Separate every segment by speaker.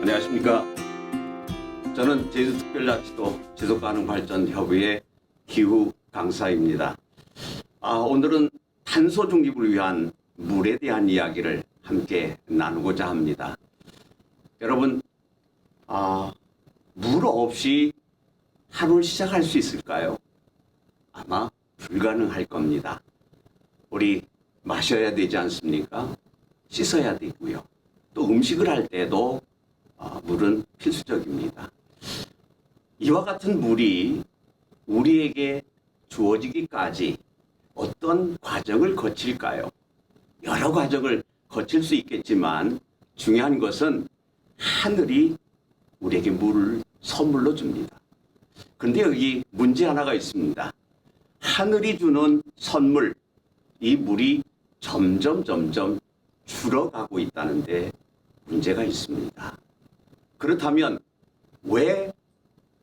Speaker 1: 안녕하십니까. 저는 제주특별자치도 지속가능발전협의회 기후 강사입니다. 오늘은 탄소 중립을 위한 물에 대한 이야기를 함께 나누고자 합니다. 여러분, 물 없이 하루를 시작할 수 있을까요? 아마 불가능할 겁니다. 우리 마셔야 되지 않습니까? 씻어야 되고요. 또 음식을 할 때도 물은 필수적입니다. 이와 같은 물이 우리에게 주어지기까지 어떤 과정을 거칠까요? 여러 과정을 거칠 수 있겠지만 중요한 것은 하늘이 우리에게 물을 선물로 줍니다. 그런데 여기 문제 하나가 있습니다. 하늘이 주는 선물, 이 물이 점점 줄어가고 있다는데 문제가 있습니다. 그렇다면 왜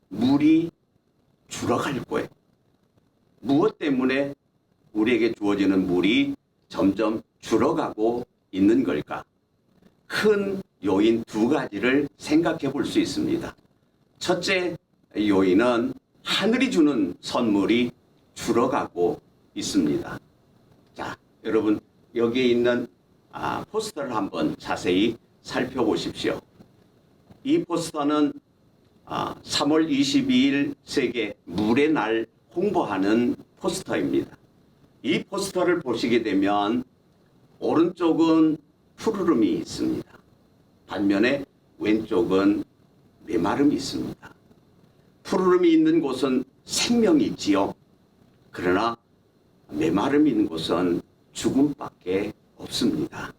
Speaker 1: 물이 줄어갈 거예요? 무엇 때문에 우리에게 주어지는 물이 점점 줄어가고 있는 걸까? 큰 요인 두 가지를 생각해 볼 수 있습니다. 첫째 요인은 하늘이 주는 선물이 줄어가고 있습니다. 자, 여러분 여기에 있는 포스터를 한번 자세히 살펴보십시오. 이 포스터는 3월 22일 세계 물의 날 홍보하는 포스터입니다. 이 포스터를 보시게 되면 오른쪽은 푸르름이 있습니다. 반면에 왼쪽은 메마름이 있습니다. 푸르름이 있는 곳은 생명이 있지요. 그러나 메마름이 있는 곳은 죽음밖에 없습니다.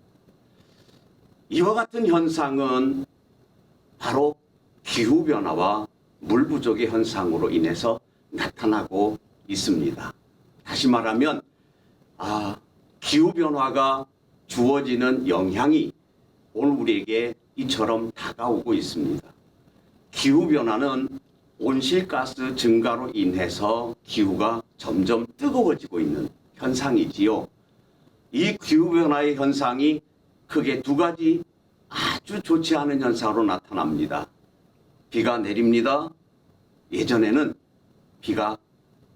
Speaker 1: 이와 같은 현상은 바로 기후변화와 물 부족의 현상으로 인해서 나타나고 있습니다. 다시 말하면 기후변화가 주어지는 영향이 오늘 우리에게 이처럼 다가오고 있습니다. 기후변화는 온실가스 증가로 인해서 기후가 점점 뜨거워지고 있는 현상이지요. 이 기후변화의 현상이 크게 두 가지 아주 좋지 않은 현상으로 나타납니다. 비가 내립니다. 예전에는 비가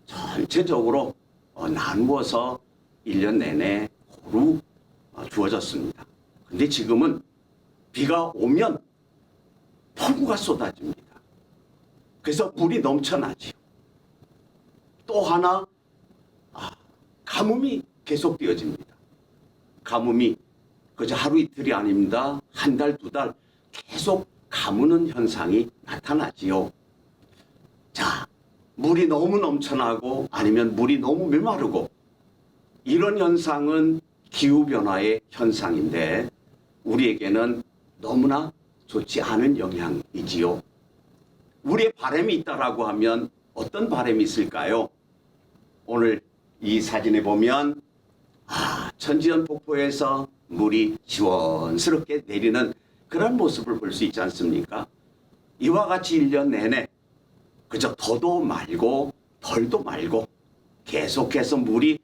Speaker 1: 전체적으로 나누어서 1년 내내 고루 주어졌습니다. 근데 지금은 비가 오면 폭우가 쏟아집니다. 그래서 물이 넘쳐나지요. 또 하나 가뭄이 계속되어집니다. 가뭄이 그저 하루 이틀이 아닙니다. 한 달, 두 달 계속 가무는 현상이 나타나지요. 자, 물이 너무 넘쳐나고 아니면 물이 너무 메마르고 이런 현상은 기후변화의 현상인데 우리에게는 너무나 좋지 않은 영향이지요. 우리의 바람이 있다라고 하면 어떤 바람이 있을까요? 오늘 이 사진에 보면 천지연 폭포에서 물이 시원스럽게 내리는 그런 모습을 볼 수 있지 않습니까? 이와 같이 1년 내내 그저 더도 말고 덜도 말고 계속해서 물이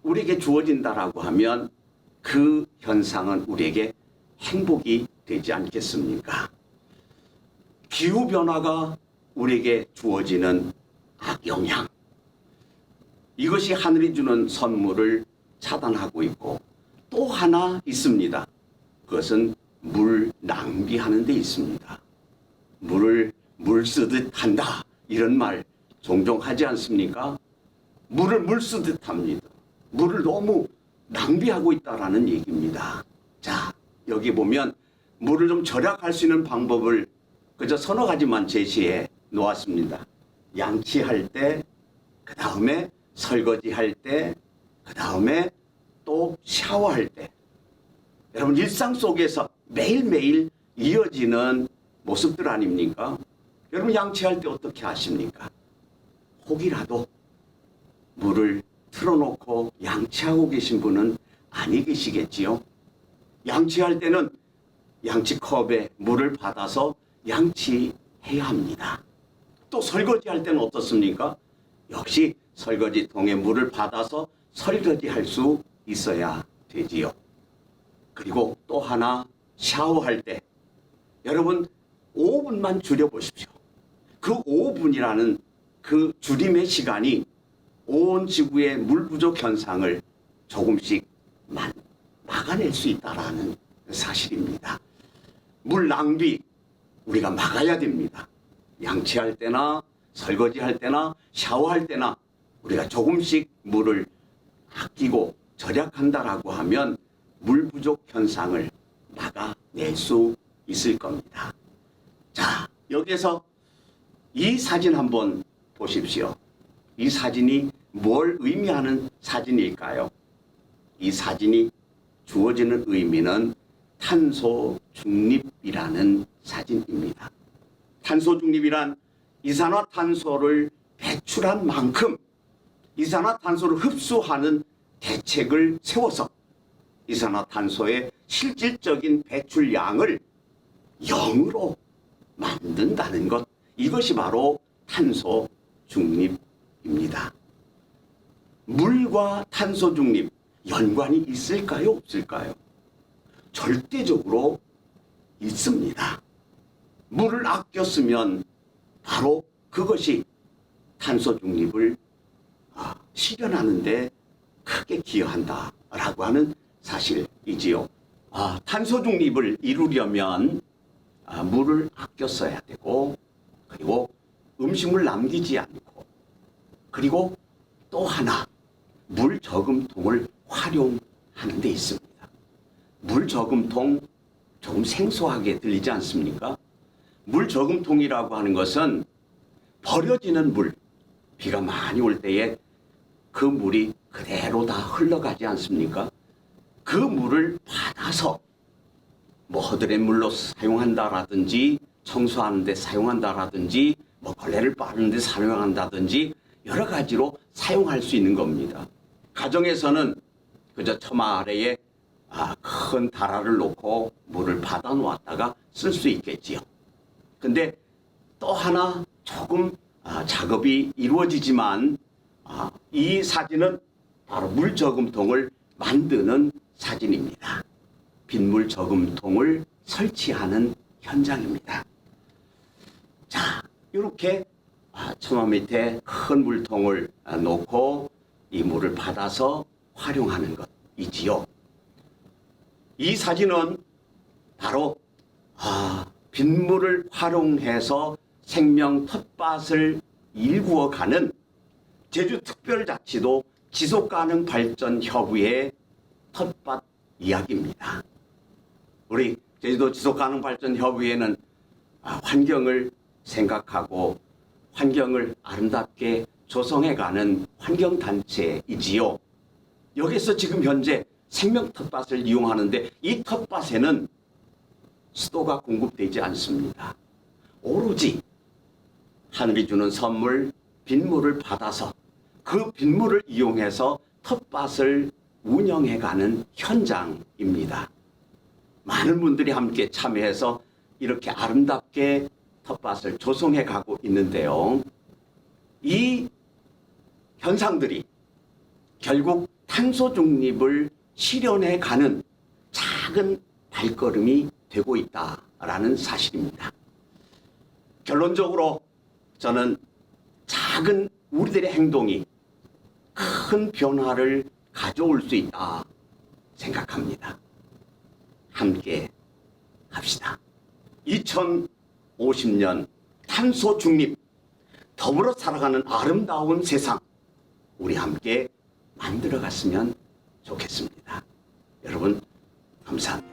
Speaker 1: 우리에게 주어진다라고 하면 그 현상은 우리에게 행복이 되지 않겠습니까? 기후변화가 우리에게 주어지는 악영향, 이것이 하늘이 주는 선물을 차단하고 있고 또 하나 있습니다. 그것은 물 낭비하는 데 있습니다. 물을 물 쓰듯 한다, 이런 말 종종 하지 않습니까? 물을 물 쓰듯 합니다. 물을 너무 낭비하고 있다라는 얘기입니다. 자, 여기 보면 물을 좀 절약할 수 있는 방법을 그저 서너 가지만 제시해 놓았습니다. 양치할 때, 그 다음에 설거지할 때, 그 다음에 또 샤워할 때. 여러분 일상 속에서 매일매일 이어지는 모습들 아닙니까? 여러분 양치할 때 어떻게 하십니까? 혹이라도 물을 틀어놓고 양치하고 계신 분은 아니 계시겠지요? 양치할 때는 양치컵에 물을 받아서 양치해야 합니다. 또 설거지할 때는 어떻습니까? 역시 설거지통에 물을 받아서 설거지할 수 있어야 되지요. 그리고 또 하나 샤워할 때 여러분 5분만 줄여보십시오. 그 5분이라는 그 줄임의 시간이 온 지구의 물 부족 현상을 조금씩 막아낼 수 있다라는 사실입니다. 물 낭비 우리가 막아야 됩니다. 양치할 때나 설거지할 때나 샤워할 때나 우리가 조금씩 물을 아끼고 절약한다라고 하면 물 부족 현상을 막아낼 수 있을 겁니다. 자, 여기에서 이 사진 한번 보십시오. 이 사진이 뭘 의미하는 사진일까요? 이 사진이 주어지는 의미는 탄소 중립이라는 사진입니다. 탄소 중립이란 이산화탄소를 배출한 만큼 이산화탄소를 흡수하는 대책을 세워서 이산화탄소의 실질적인 배출량을 0으로 만든다는 것, 이것이 바로 탄소 중립입니다. 물과 탄소 중립 연관이 있을까요? 없을까요? 절대적으로 있습니다. 물을 아껴 쓰면 바로 그것이 탄소 중립을 실현하는 데 크게 기여한다라고 하는 사실이지요. 탄소 중립을 이루려면 물을 아껴 써야 되고, 그리고 음식물 남기지 않고, 그리고 또 하나 물 저금통을 활용하는 데 있습니다. 물 저금통 조금 생소하게 들리지 않습니까? 물 저금통이라고 하는 것은 버려지는 물, 비가 많이 올 때에 그 물이 그대로 다 흘러가지 않습니까? 그 물을 받아서 뭐 허드렛 물로 사용한다라든지 청소하는 데 사용한다라든지 뭐 걸레를 빠르는 데 사용한다든지 여러 가지로 사용할 수 있는 겁니다. 가정에서는 그저 처마 아래에 큰 다라를 놓고 물을 받아 놓았다가 쓸 수 있겠지요. 근데 또 하나 조금 작업이 이루어지지만 이 사진은 바로 물 저금통을 만드는 사진입니다. 빗물 저금통을 설치하는 현장입니다. 자, 이렇게 처마 밑에 큰 물통을 놓고 이 물을 받아서 활용하는 것이지요. 이 사진은 바로 빗물을 활용해서 생명 텃밭을 일구어가는 제주특별자치도 지속가능 발전 협의회 텃밭 이야기입니다. 우리 제주도 지속가능 발전 협의회는 환경을 생각하고 환경을 아름답게 조성해가는 환경단체이지요. 여기서 지금 현재 생명 텃밭을 이용하는데 이 텃밭에는 수도가 공급되지 않습니다. 오로지 하늘이 주는 선물, 빗물을 받아서 그 빗물을 이용해서 텃밭을 운영해가는 현장입니다. 많은 분들이 함께 참여해서 이렇게 아름답게 텃밭을 조성해가고 있는데요. 이 현상들이 결국 탄소 중립을 실현해가는 작은 발걸음이 되고 있다라는 사실입니다. 결론적으로 저는 작은 우리들의 행동이 큰 변화를 가져올 수 있다 생각합니다. 함께 합시다. 2050년 탄소 중립, 더불어 살아가는 아름다운 세상, 우리 함께 만들어갔으면 좋겠습니다. 여러분, 감사합니다.